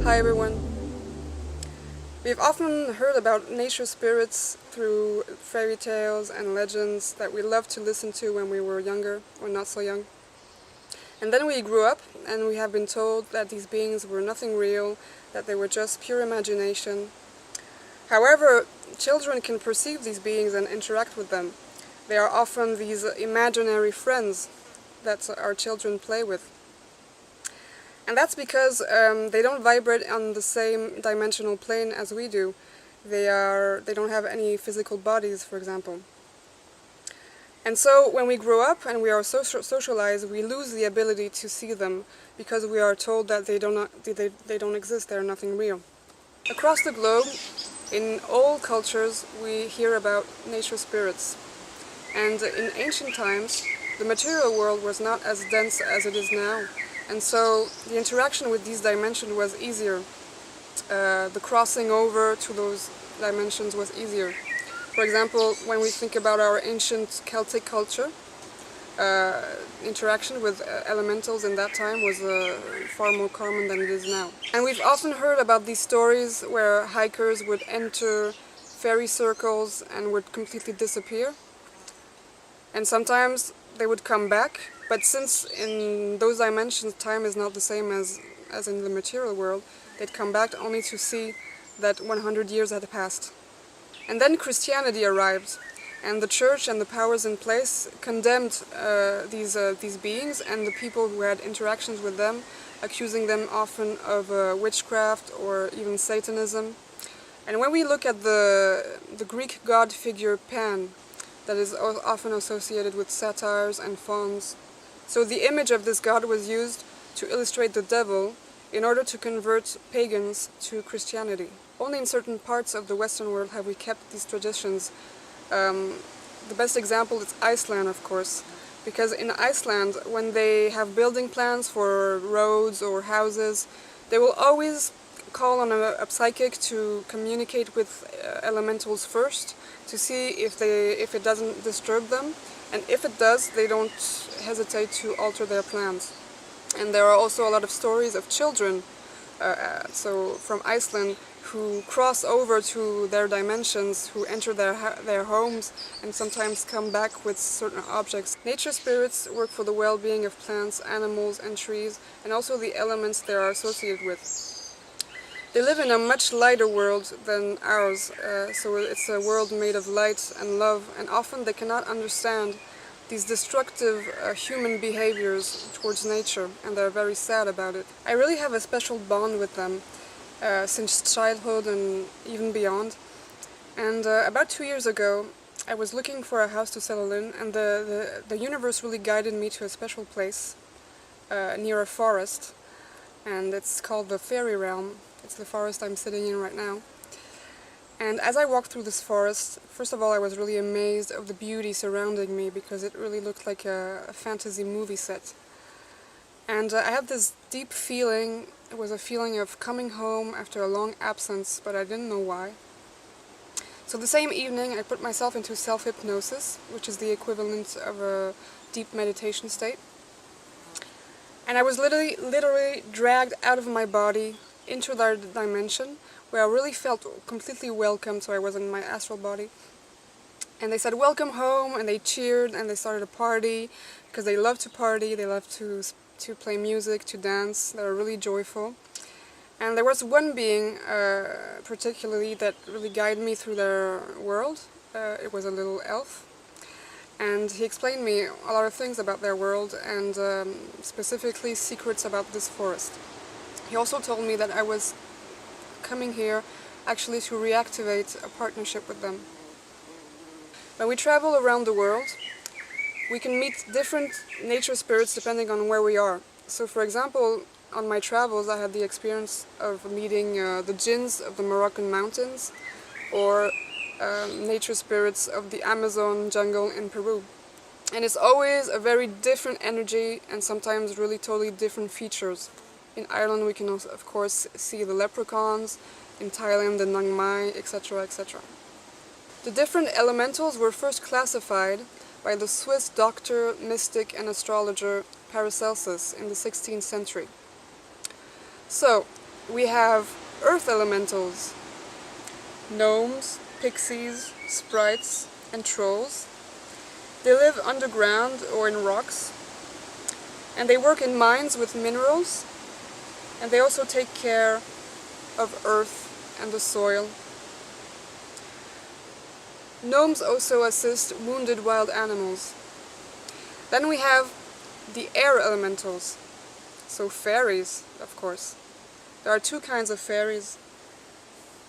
Hi everyone. We've often heard about nature spirits through fairy tales and legends that we loved to listen to when we were younger or not so young. And then we grew up and we have been told that these beings were nothing real, that they were just pure imagination. However, children can perceive these beings and interact with them. They are often these imaginary friends that our children play with. And that's because they don't vibrate on the same dimensional plane as we do. They don't have any physical bodies, for example. And so when we grow up and we are socialized, we lose the ability to see them because we are told that they don't exist, they are nothing real. Across the globe, in all cultures, we hear about nature spirits. And in ancient times, the material world was not as dense as it is now. And so the interaction with these dimensions was easier. The crossing over to those dimensions was easier. For example, when we think about our ancient Celtic culture, interaction with elementals in that time was far more common than it is now. And we've often heard about these stories where hikers would enter fairy circles and would completely disappear. And sometimes they would come back, but since in those dimensions time is not the same as in the material world, they'd come back only to see that 100 years had passed. And then Christianity arrived, and the church and the powers in place condemned these beings and the people who had interactions with them, accusing them often of witchcraft or even Satanism. And when we look at the Greek god figure Pan, that is often associated with satyrs and fauns. So the image of this god was used to illustrate the devil in order to convert pagans to Christianity. Only in certain parts of the Western world have we kept these traditions. The best example is Iceland, of course, because in Iceland, when they have building plans for roads or houses, they will always call on a psychic to communicate with elementals first to see if it doesn't disturb them, and if it does, they don't hesitate to alter their plans. And there are also a lot of stories of children so from Iceland who cross over to their dimensions, who enter their homes and sometimes come back with certain objects. Nature spirits work for the well-being of plants, animals and trees, and also the elements they are associated with. They live in a much lighter world than ours, so it's a world made of light and love, and often they cannot understand these destructive human behaviors towards nature, and they're very sad about it. I really have a special bond with them since childhood and even beyond. And about 2 years ago, I was looking for a house to settle in, and the universe really guided me to a special place near a forest, and it's called the Fairy Realm. It's the forest I'm sitting in right now. And as I walked through this forest, first of all I was really amazed of the beauty surrounding me because it really looked like a fantasy movie set. And I had this deep feeling, it was a feeling of coming home after a long absence, but I didn't know why. So the same evening I put myself into self-hypnosis, which is the equivalent of a deep meditation state. And I was literally dragged out of my body into that dimension where I really felt completely welcome, so I was in my astral body. And they said, "Welcome home," and they cheered and they started a party because they love to party, they love to play music, to dance, they were really joyful. And there was one being particularly that really guided me through their world. It was a little elf. And he explained me a lot of things about their world and specifically secrets about this forest. He also told me that I was coming here actually to reactivate a partnership with them. When we travel around the world, we can meet different nature spirits depending on where we are. So for example, on my travels I had the experience of meeting the jinns of the Moroccan mountains or nature spirits of the Amazon jungle in Peru. And it's always a very different energy and sometimes really totally different features. In Ireland we can also, of course, see the leprechauns, in Thailand the Nang Mai, etc., etc. The different elementals were first classified by the Swiss doctor, mystic and astrologer Paracelsus in the 16th century. So, we have earth elementals, gnomes, pixies, sprites, and trolls. They live underground or in rocks, and they work in mines with minerals, and they also take care of earth and the soil. Gnomes also assist wounded wild animals. Then we have the air elementals, so fairies, of course. There are two kinds of fairies.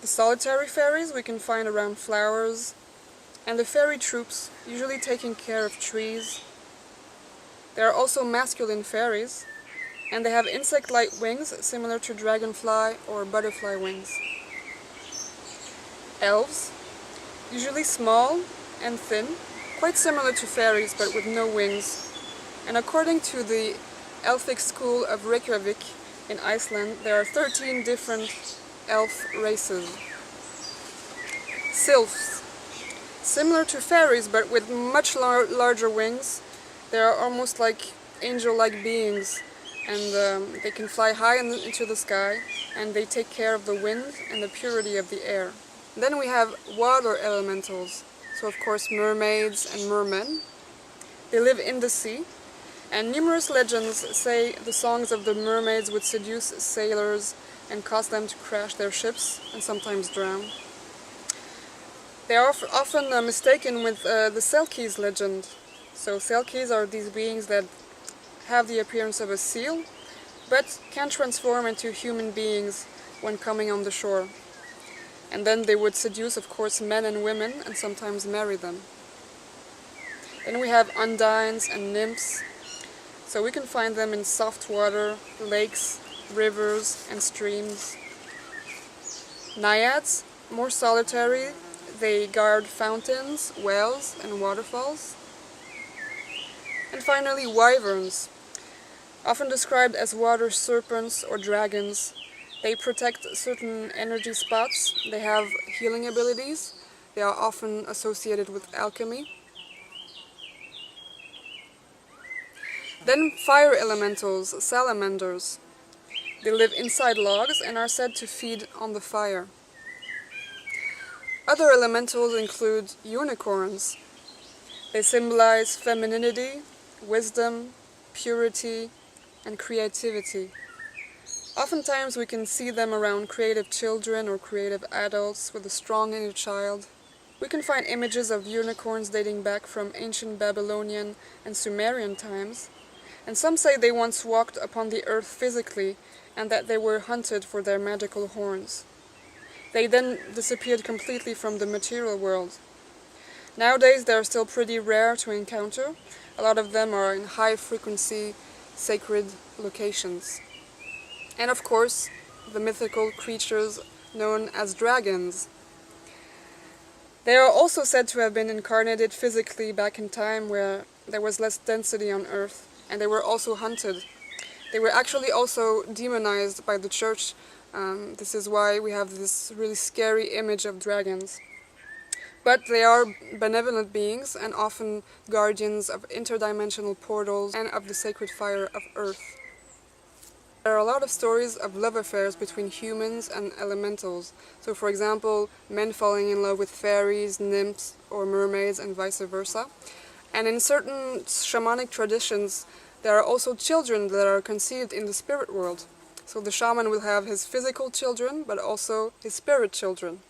The solitary fairies we can find around flowers, and the fairy troops, usually taking care of trees. There are also masculine fairies, and they have insect-like wings similar to dragonfly or butterfly wings. Elves, usually small and thin, quite similar to fairies but with no wings. And according to the Elfic school of Reykjavik in Iceland, there are 13 different elf races. Sylphs, similar to fairies but with much larger wings. They are almost like angel-like beings, and they can fly high into the sky, and they take care of the wind and the purity of the air. Then we have water elementals, so of course mermaids and mermen. They live in the sea, and numerous legends say the songs of the mermaids would seduce sailors and cause them to crash their ships and sometimes drown. They are often mistaken with the Selkies legend. So Selkies are these beings that have the appearance of a seal, but can transform into human beings when coming on the shore. And then they would seduce, of course, men and women, and sometimes marry them. Then we have undines and nymphs. So we can find them in soft water, lakes, rivers, and streams. Naiads, more solitary, they guard fountains, wells, and waterfalls. And finally, wyverns, often described as water serpents or dragons. They protect certain energy spots, they have healing abilities, they are often associated with alchemy. Then fire elementals, salamanders. They live inside logs and are said to feed on the fire. Other elementals include unicorns. They symbolize femininity, wisdom, purity, and creativity. Oftentimes we can see them around creative children or creative adults with a strong inner child. We can find images of unicorns dating back from ancient Babylonian and Sumerian times, and some say they once walked upon the earth physically and that they were hunted for their magical horns. They then disappeared completely from the material world. Nowadays they are still pretty rare to encounter. A lot of them are in high-frequency, sacred locations. And of course, the mythical creatures known as dragons. They are also said to have been incarnated physically back in time where there was less density on Earth, and they were also hunted. They were actually also demonized by the church. This is why we have this really scary image of dragons. But they are benevolent beings and often guardians of interdimensional portals and of the sacred fire of Earth. There are a lot of stories of love affairs between humans and elementals. So for example, men falling in love with fairies, nymphs, or mermaids, and vice versa. And in certain shamanic traditions, there are also children that are conceived in the spirit world. So the shaman will have his physical children, but also his spirit children.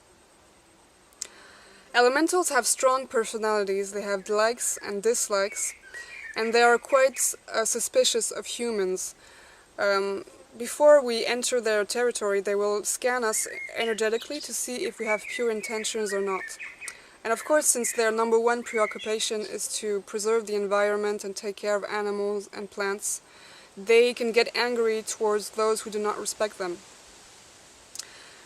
Elementals have strong personalities, they have likes and dislikes, and they are quite suspicious of humans. Before we enter their territory, they will scan us energetically to see if we have pure intentions or not. And of course, since their number one preoccupation is to preserve the environment and take care of animals and plants, they can get angry towards those who do not respect them.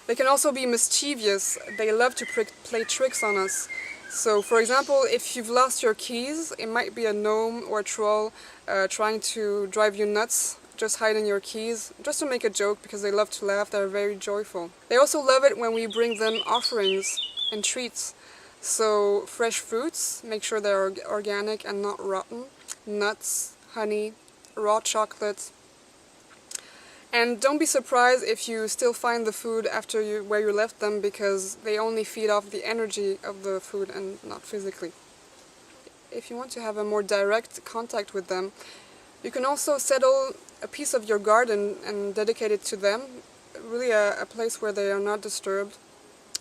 They can also be mischievous. They love to play tricks on us. So, for example, if you've lost your keys, it might be a gnome or a troll trying to drive you nuts, just hiding your keys, just to make a joke because they love to laugh, they're very joyful. They also love it when we bring them offerings and treats. So, fresh fruits, make sure they're organic and not rotten, nuts, honey, raw chocolate. And don't be surprised if you still find the food after where you left them, because they only feed off the energy of the food and not physically. If you want to have a more direct contact with them, you can also settle a piece of your garden and dedicate it to them, really a place where they are not disturbed.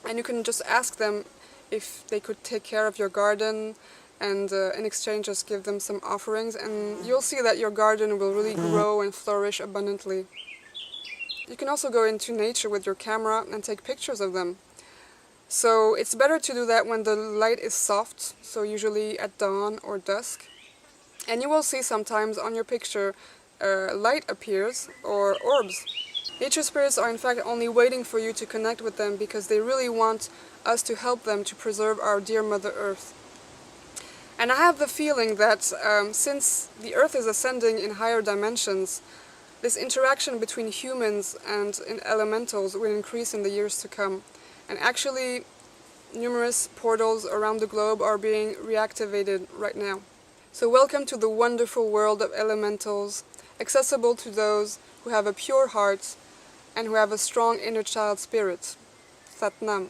And you can just ask them if they could take care of your garden, and in exchange just give them some offerings, and you'll see that your garden will really grow and flourish abundantly. You can also go into nature with your camera and take pictures of them. So it's better to do that when the light is soft, so usually at dawn or dusk. And you will see sometimes on your picture light appears or orbs. Nature spirits are in fact only waiting for you to connect with them, because they really want us to help them to preserve our dear Mother Earth. And I have the feeling that since the Earth is ascending in higher dimensions, this interaction between humans and elementals will increase in the years to come. And actually, numerous portals around the globe are being reactivated right now. So welcome to the wonderful world of elementals, accessible to those who have a pure heart and who have a strong inner child spirit. Sat Nam.